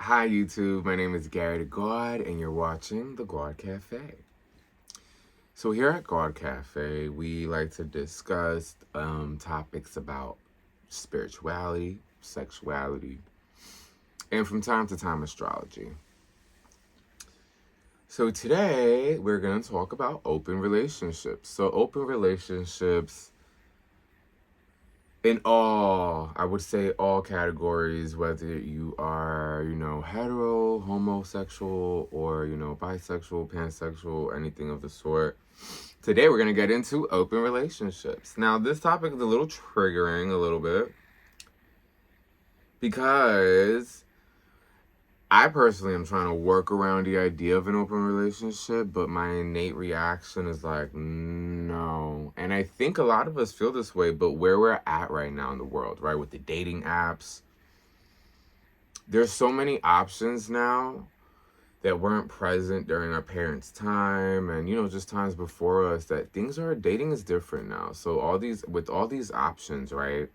Hi YouTube, my name is Gawd and you're watching the Gawd Cafe. So here at Gawd Cafe, we like to discuss topics about spirituality, sexuality, and from time to time astrology. So today we're going to talk about open relationships. So open relationships in I would say all categories, whether you are, hetero, homosexual, or, bisexual, pansexual, anything of the sort. Today we're going to get into open relationships. Now, this topic is a little triggering a little bit because I personally am trying to work around the idea of an open relationship, but my innate reaction is like, no. And I think a lot of us feel this way, but where we're at right now in the world, right, with the dating apps, there's so many options now that weren't present during our parents' time and, just times before us, that dating is different now. So with all these options, right,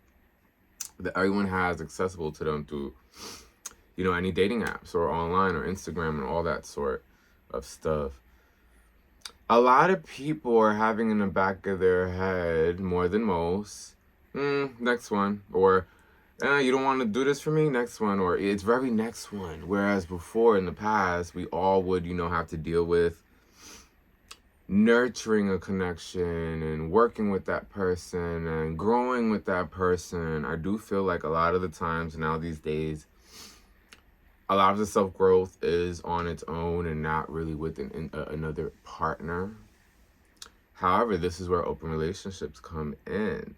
that everyone has accessible to them through any dating apps or online or Instagram and all that sort of stuff. A lot of people are having in the back of their head, more than most, next one, or you don't want to do this for me, next one, or it's very next one. Whereas before, in the past, we all would, have to deal with nurturing a connection and working with that person and growing with that person. I do feel like a lot of the times now these days, a lot of the self-growth is on its own and not really with another partner. However, this is where open relationships come in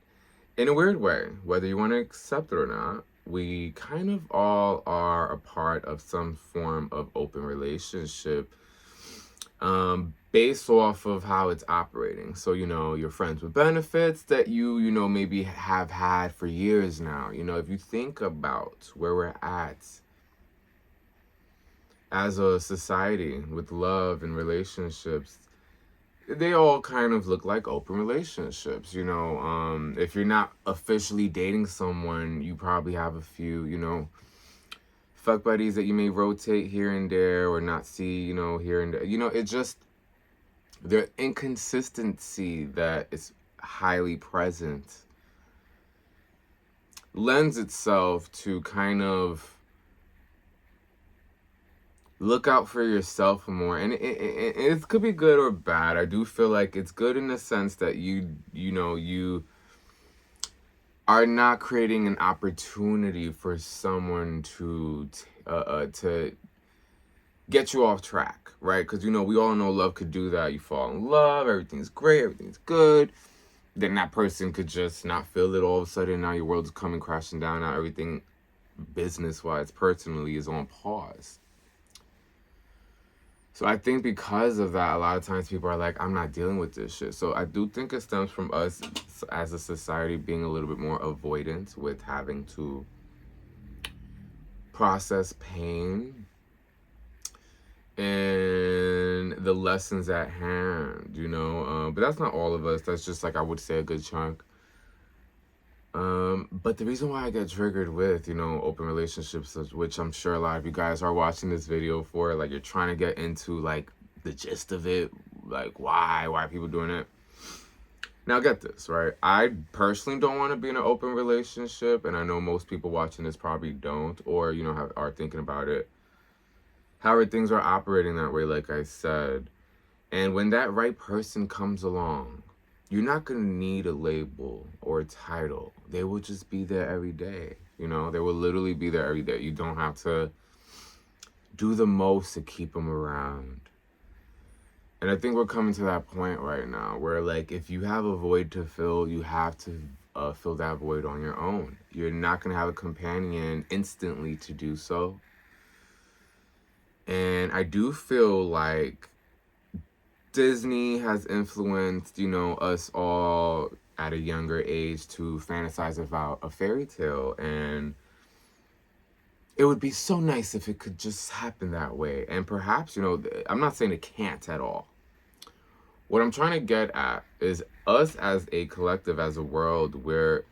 a weird way, whether you want to accept it or not. We kind of all are a part of some form of open relationship based off of how it's operating. So, your friends with benefits that you maybe have had for years now. If you think about where we're at as a society with love and relationships, they all kind of look like open relationships. If you're not officially dating someone, you probably have a few, fuck buddies that you may rotate here and there or not see, here and there. It just, the inconsistency that is highly present lends itself to kind of look out for yourself more, and it could be good or bad. I do feel like it's good in the sense that you are not creating an opportunity for someone to get you off track, right? Because we all know love could do that. You fall in love, everything's great, everything's good, then that person could just not feel it all of a sudden. Now your world is coming crashing down. Now everything business-wise, personally, is on pause. So I think because of that, a lot of times people are like, I'm not dealing with this shit. So I do think it stems from us as a society being a little bit more avoidant with having to process pain and the lessons at hand, But that's not all of us. That's just, like, I would say, a good chunk. But the reason why I get triggered with, open relationships, which I'm sure a lot of you guys are watching this video for, like, you're trying to get into, like, the gist of it, like, why are people doing it? Now, get this, right? I personally don't want to be in an open relationship, and I know most people watching this probably don't, or, are thinking about it. However, things are operating that way, like I said. And when that right person comes along, you're not going to need a label or a title. They will just be there every day. They will literally be there every day. You don't have to do the most to keep them around. And I think we're coming to that point right now where, like, if you have a void to fill, you have to fill that void on your own. You're not going to have a companion instantly to do so. And I do feel like Disney has influenced, us all at a younger age to fantasize about a fairy tale. And it would be so nice if it could just happen that way. And perhaps, I'm not saying it can't at all. What I'm trying to get at is us as a collective, as a world, we're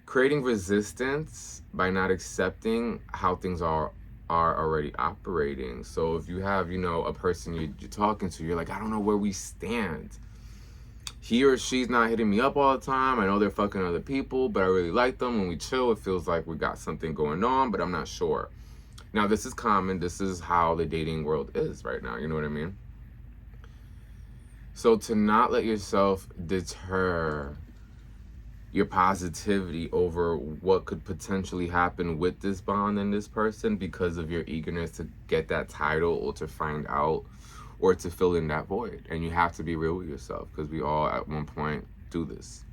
creating resistance by not accepting how things are are already operating. So if you have, a person you're talking to, you're like, I don't know where we stand. He or she's not hitting me up all the time. I know they're fucking other people, but I really like them. When we chill, it feels like we got something going on, but I'm not sure. Now, this is common. This is how the dating world is right now. You know what I mean? So to not let yourself deter your positivity over what could potentially happen with this bond and this person because of your eagerness to get that title or to find out or to fill in that void. And you have to be real with yourself, because we all at one point do this.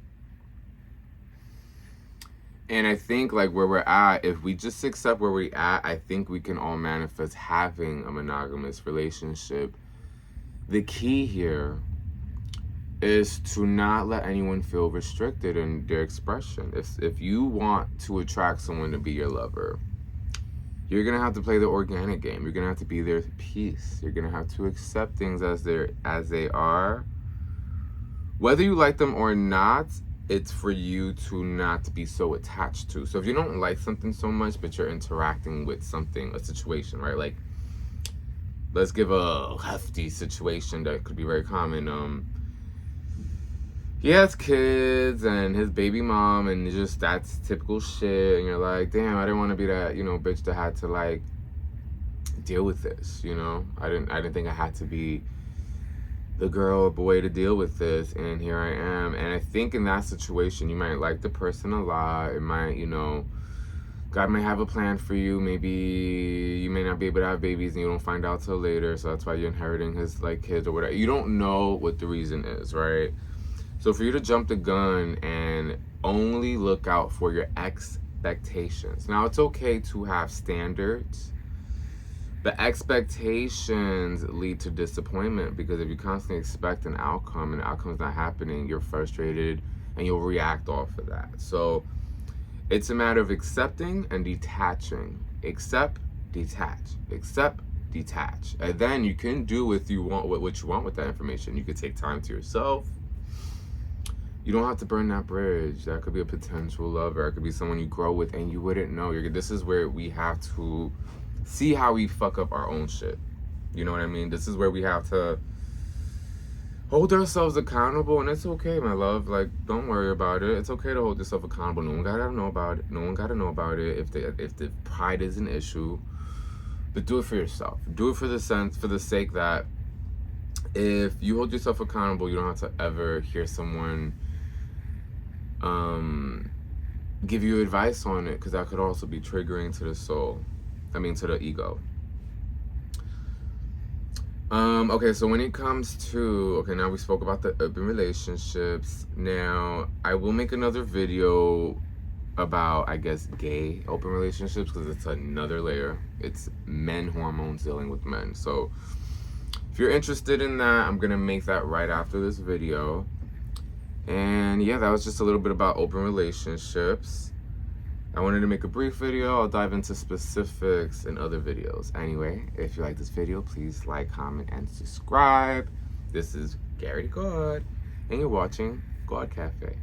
And I think, like, where we're at, if we just accept where we're at, I think we can all manifest having a monogamous relationship. The key here is to not let anyone feel restricted in their expression. If you want to attract someone to be your lover, you're gonna have to play the organic game. You're gonna have to be their piece. You're gonna have to accept things as they are. Whether you like them or not, it's for you to not be so attached to. So if you don't like something so much, but you're interacting with something, a situation, right? Like, let's give a hefty situation that could be very common. He has kids and his baby mom, and just that's typical shit. And you're like, damn, I didn't want to be that, bitch that had to like deal with this. I didn't think I had to be the girl or boy to deal with this, and here I am. And I think in that situation, you might like the person a lot. It might, God may have a plan for you. Maybe you may not be able to have babies and you don't find out till later, so that's why you're inheriting his like kids or whatever. You don't know what the reason is, right? So for you to jump the gun and only look out for your expectations. Now, it's okay to have standards, but expectations lead to disappointment, because if you constantly expect an outcome and the outcome's not happening, you're frustrated and you'll react off of that. So it's a matter of accepting and detaching. Accept, detach. Accept, detach. And then you can do what you want with that information. You could take time to yourself. You don't have to burn that bridge. That could be a potential lover. It could be someone you grow with and you wouldn't know. This is where we have to see how we fuck up our own shit. You know what I mean? This is where we have to hold ourselves accountable, and it's okay, my love. Like, don't worry about it. It's okay to hold yourself accountable. No one gotta know about it. No one gotta know about it if the pride is an issue. But do it for yourself. Do it for the sake that if you hold yourself accountable, you don't have to ever hear someone give you advice on it, because that could also be triggering to the soul. To the ego. Okay, so when it comes to, now we spoke about the open relationships. Now, I will make another video about, I guess, gay open relationships, because it's another layer. It's men hormones dealing with men. So if you're interested in that, I'm gonna make that right after this video. And yeah, that was just a little bit about open relationships. I wanted to make a brief video. I'll dive into specifics in other videos. Anyway, if you like this video, please like, comment, and subscribe. This is Gawd, and you're watching Gawd Cafe.